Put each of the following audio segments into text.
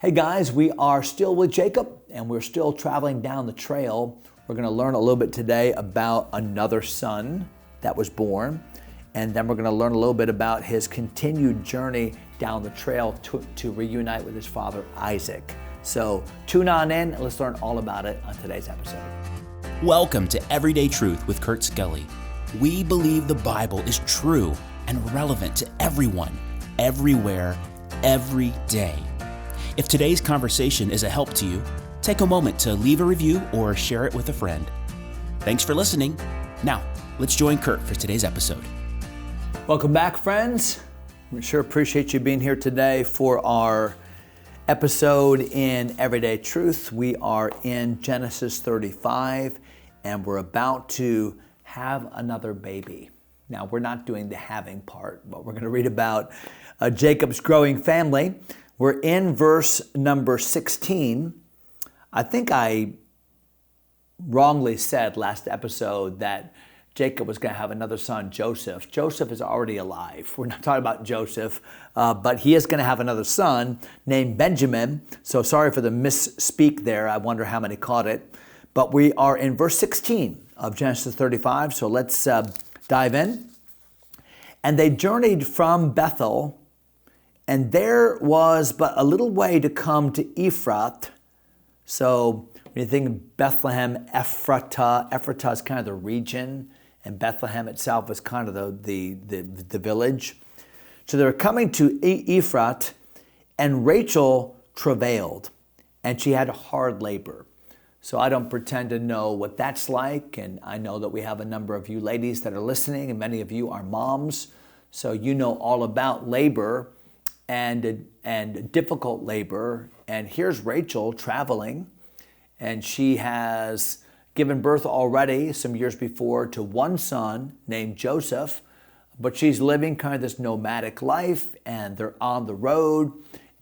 Hey guys, we are still with Jacob and we're still traveling down the trail. We're going to learn a little bit today about another son that was born, and then we're going to learn a little bit about his continued journey down the trail to reunite with his father Isaac. So tune on in and let's learn all about it on today's episode. Welcome to Everyday Truth with Kurt Skelly. We believe the Bible is true and relevant to everyone, everywhere, every day. If today's conversation is a help to you, take a moment to leave a review or share it with a friend. Thanks for listening. Now, let's join Kurt for today's episode. Welcome back, friends. We sure appreciate you being here today for our episode in Everyday Truth. We are in Genesis 35, and we're about to have another baby. Now, we're not doing the having part, but we're going to read about Jacob's growing family. We're in verse number 16. I think I wrongly said last episode that Jacob was going to have another son, Joseph. Joseph is already alive. We're not talking about Joseph, but he is going to have another son named Benjamin. So sorry for the misspeak there. I wonder how many caught it. But we are in verse 16 of Genesis 35, so let's dive in. And they journeyed from Bethel, and there was but a little way to come to Ephrath. So when you think of Bethlehem, Ephratah is kind of the region, and Bethlehem itself is kind of the village. So they were coming to Ephrath, and Rachel travailed, and she had hard labor. So I don't pretend to know what that's like, and I know that we have a number of you ladies that are listening, and many of you are moms, so you know all about labor and difficult labor. And here's Rachel traveling, and she has given birth already some years before to one son named Joseph, but she's living kind of this nomadic life, and they're on the road,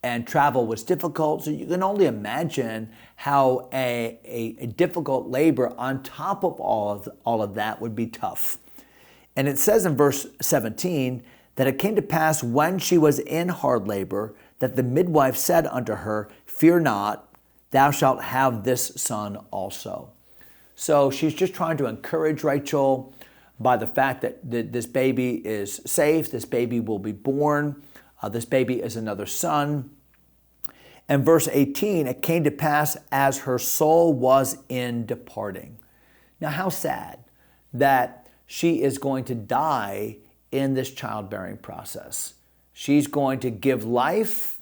and travel was difficult. So you can only imagine how a difficult labor on top of all of that would be tough. And it says in verse 17, that it came to pass when she was in hard labor, that the midwife said unto her, Fear not, thou shalt have this son also. So she's just trying to encourage Rachel by the fact that this baby is safe, this baby will be born, this baby is another son. And verse 18, it came to pass as her soul was in departing. Now how sad that she is going to die in this childbearing process. She's going to give life,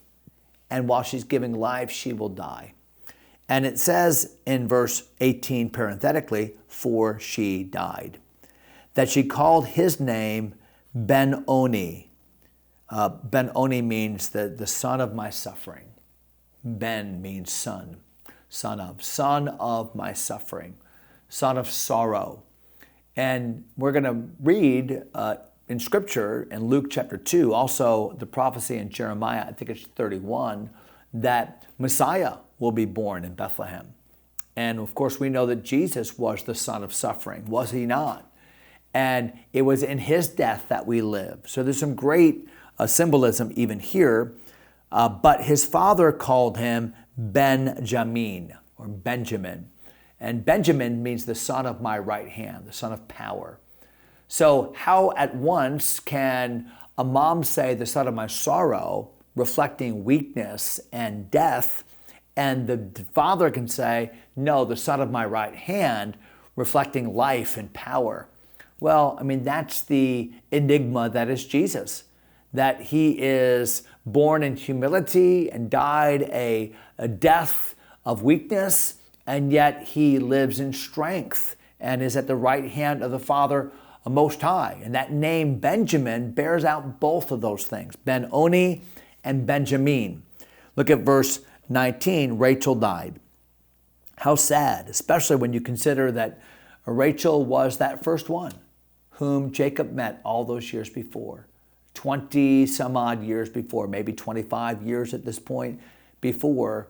and while she's giving life, she will die. And it says in verse 18, parenthetically, for she died, that she called his name Ben-Oni. Ben-Oni means the son of my suffering. Ben means son of my suffering, son of sorrow. And we're going to read in Scripture, in Luke chapter 2, also the prophecy in Jeremiah, I think it's 31, that Messiah will be born in Bethlehem. And of course, we know that Jesus was the son of suffering, was he not? And it was in his death that we live. So there's some great symbolism even here. But his father called him Benjamin, or Benjamin. And Benjamin means the son of my right hand, the son of power. So how at once can a mom say the son of my sorrow, reflecting weakness and death, and the father can say, no, the son of my right hand, reflecting life and power? Well, I mean, that's the enigma that is Jesus, that he is born in humility and died a death of weakness, and yet he lives in strength and is at the right hand of the Father Most High. And that name Benjamin bears out both of those things, Ben-Oni and Benjamin. Look at verse 19, Rachel died. How sad, especially when you consider that Rachel was that first one whom Jacob met all those years before, 20 some odd years before, maybe 25 years at this point before.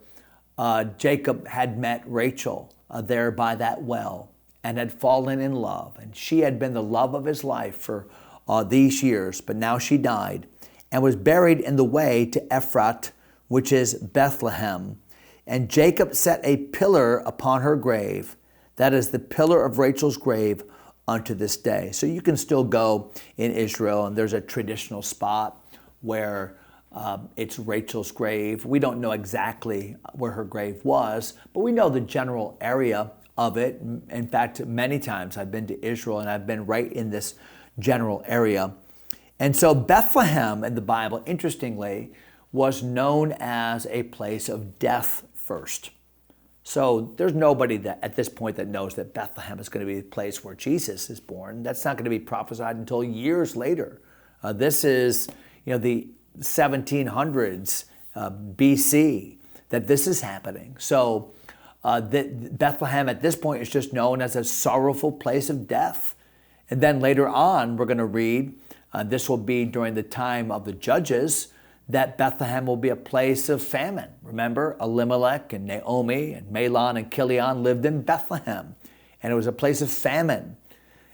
Jacob had met Rachel there by that well and had fallen in love. And she had been the love of his life for these years, but now she died and was buried in the way to Ephrath, which is Bethlehem. And Jacob set a pillar upon her grave. That is the pillar of Rachel's grave unto this day. So you can still go in Israel, and there's a traditional spot where it's Rachel's grave. We don't know exactly where her grave was, but we know the general area of it. In fact, many times I've been to Israel, and I've been right in this general area. And so Bethlehem in the Bible, interestingly, was known as a place of death first. So there's nobody that at this point that knows that Bethlehem is going to be the place where Jesus is born. That's not going to be prophesied until years later. This is, the 1700s BC that this is happening. So Bethlehem at this point is just known as a sorrowful place of death. And then later on, we're going to read, this will be during the time of the Judges, that Bethlehem will be a place of famine. Remember, Elimelech and Naomi and Mahlon and Chilion lived in Bethlehem, and it was a place of famine.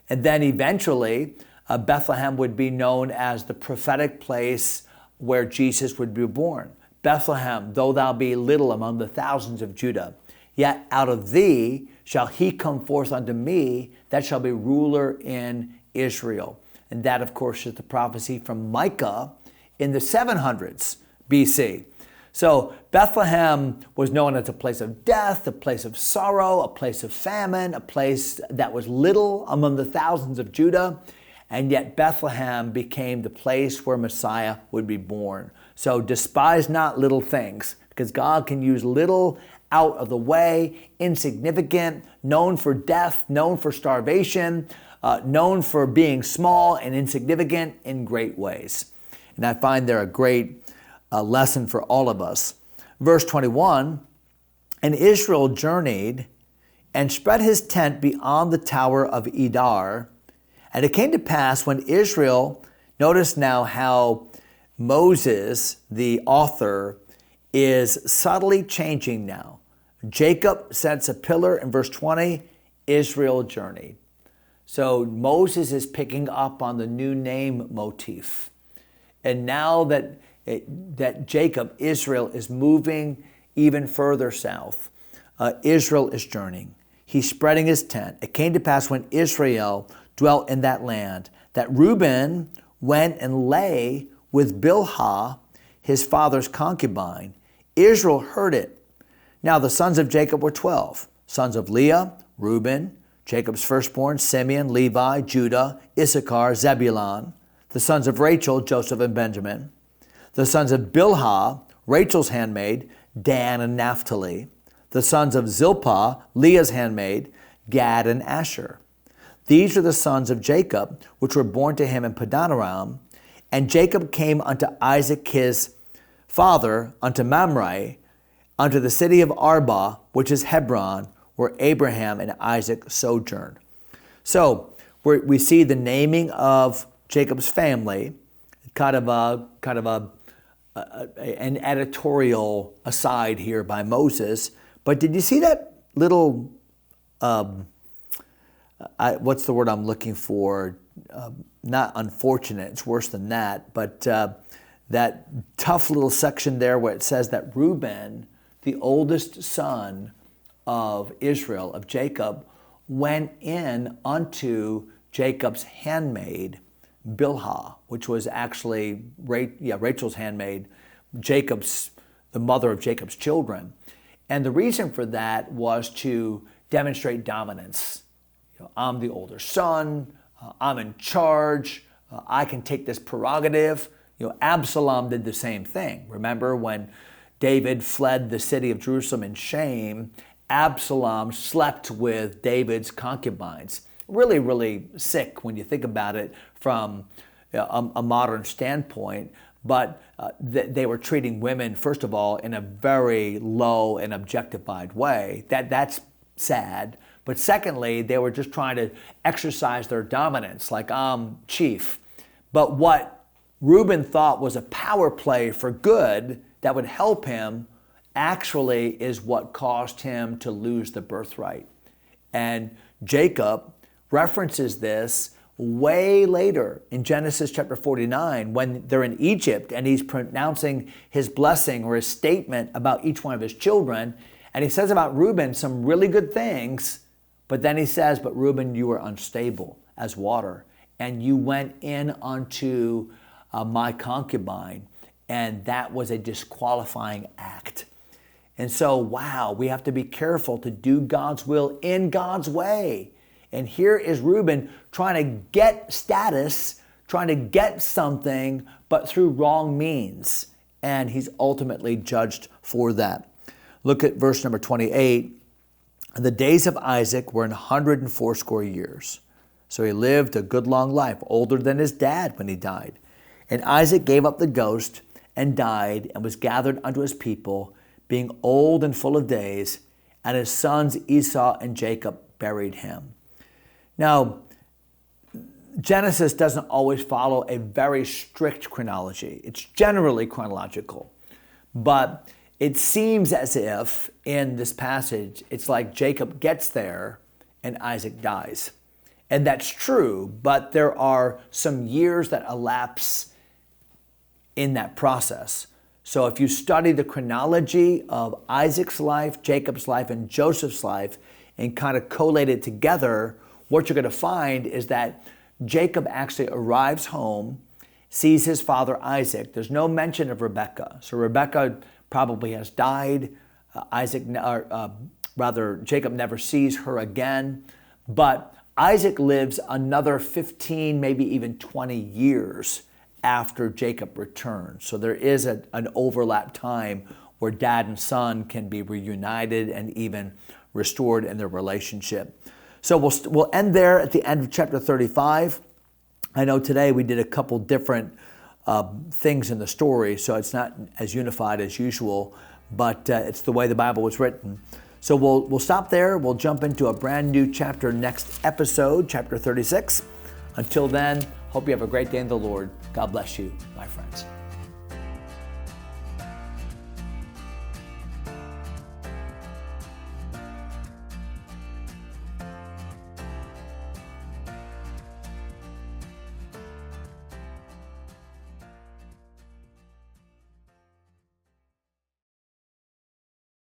And then eventually, Bethlehem would be known as the prophetic place where Jesus would be born. Bethlehem, though thou be little among the thousands of Judah, yet out of thee shall he come forth unto me that shall be ruler in Israel. And that, of course, is the prophecy from Micah in the 700s BC. So Bethlehem was known as a place of death, a place of sorrow, a place of famine, a place that was little among the thousands of Judah, and yet Bethlehem became the place where Messiah would be born. So despise not little things, because God can use little, out of the way, insignificant, known for death, known for starvation, known for being small and insignificant in great ways. And I find there a great lesson for all of us. Verse 21, and Israel journeyed and spread his tent beyond the tower of Edar. And it came to pass when Israel, notice now how Moses, the author, is subtly changing now. Jacob sets a pillar in verse 20, Israel journeyed. So Moses is picking up on the new name motif. And now that Jacob, Israel, is moving even further south, Israel is journeying. He's spreading his tent. It came to pass when Israel dwelt in that land, that Reuben went and lay with Bilhah, his father's concubine. Israel heard it. Now the sons of Jacob were 12, sons of Leah, Reuben, Jacob's firstborn, Simeon, Levi, Judah, Issachar, Zebulun. The sons of Rachel, Joseph and Benjamin. The sons of Bilhah, Rachel's handmaid, Dan and Naphtali. The sons of Zilpah, Leah's handmaid, Gad and Asher. These are the sons of Jacob, which were born to him in Padanaram. And Jacob came unto Isaac his father, unto Mamre, unto the city of Arba, which is Hebron, where Abraham and Isaac sojourned. So we see the naming of Jacob's family, kind of an editorial aside here by Moses. But did you see that little, what's the word I'm looking for? Not unfortunate, it's worse than that, but that tough little section there where it says that Reuben, the oldest son of Israel, of Jacob, went in unto Jacob's handmaid, Bilhah, which was actually Rachel's handmaid, the mother of Jacob's children. And the reason for that was to demonstrate dominance. I'm the older son, I'm in charge, I can take this prerogative. Absalom did the same thing. Remember when David fled the city of Jerusalem in shame, Absalom slept with David's concubines. Really, really sick when you think about it from a modern standpoint. But they were treating women, first of all, in a very low and objectified way. That's sad. But secondly, they were just trying to exercise their dominance, like I'm chief. But what Reuben thought was a power play for good that would help him actually is what caused him to lose the birthright. And Jacob references this way later in Genesis chapter 49, when they're in Egypt and he's pronouncing his blessing or his statement about each one of his children. And he says about Reuben some really good things, but then he says, but Reuben, you were unstable as water, and you went in unto my concubine, and that was a disqualifying act. And so, wow, we have to be careful to do God's will in God's way. And here is Reuben trying to get status, trying to get something, but through wrong means. And he's ultimately judged for that. Look at verse number 28. The days of Isaac were 180 years. So he lived a good long life, older than his dad when he died. And Isaac gave up the ghost and died and was gathered unto his people, being old and full of days, and his sons Esau and Jacob buried him. Now, Genesis doesn't always follow a very strict chronology. It's generally chronological, but it seems as if in this passage, it's like Jacob gets there and Isaac dies. And that's true, but there are some years that elapse in that process. So if you study the chronology of Isaac's life, Jacob's life, and Joseph's life, and kind of collate it together, what you're going to find is that Jacob actually arrives home, sees his father Isaac. There's no mention of Rebekah. So Rebekah probably has died. Jacob never sees her again. But Isaac lives another 15, maybe even 20 years after Jacob returns. So there is an overlap time where dad and son can be reunited and even restored in their relationship. So we'll end there at the end of chapter 35. I know today we did a couple different things in the story, so it's not as unified as usual, but it's the way the Bible was written. So we'll stop there. We'll jump into a brand new chapter next episode, chapter 36. Until then, hope you have a great day in the Lord. God bless you, my friends.